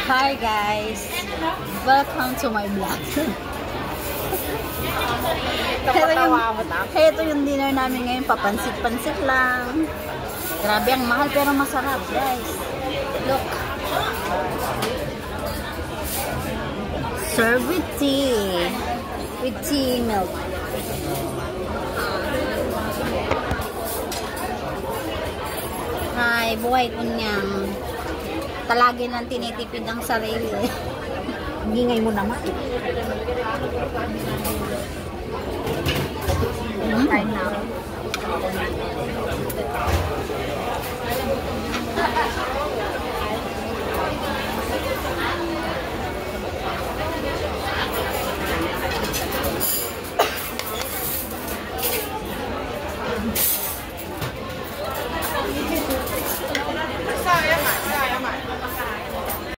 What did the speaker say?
Hi guys! Welcome to my vlog. Ito yung dinner namin ngayon. Papansit-pansit lang. Grabe, ang mahal pero masarap guys. Look. Serve with tea. With tea milk. Hi, buhay kunyang. Talagin lang tinitipid ang sarili. Gingay mo naman. Kain na.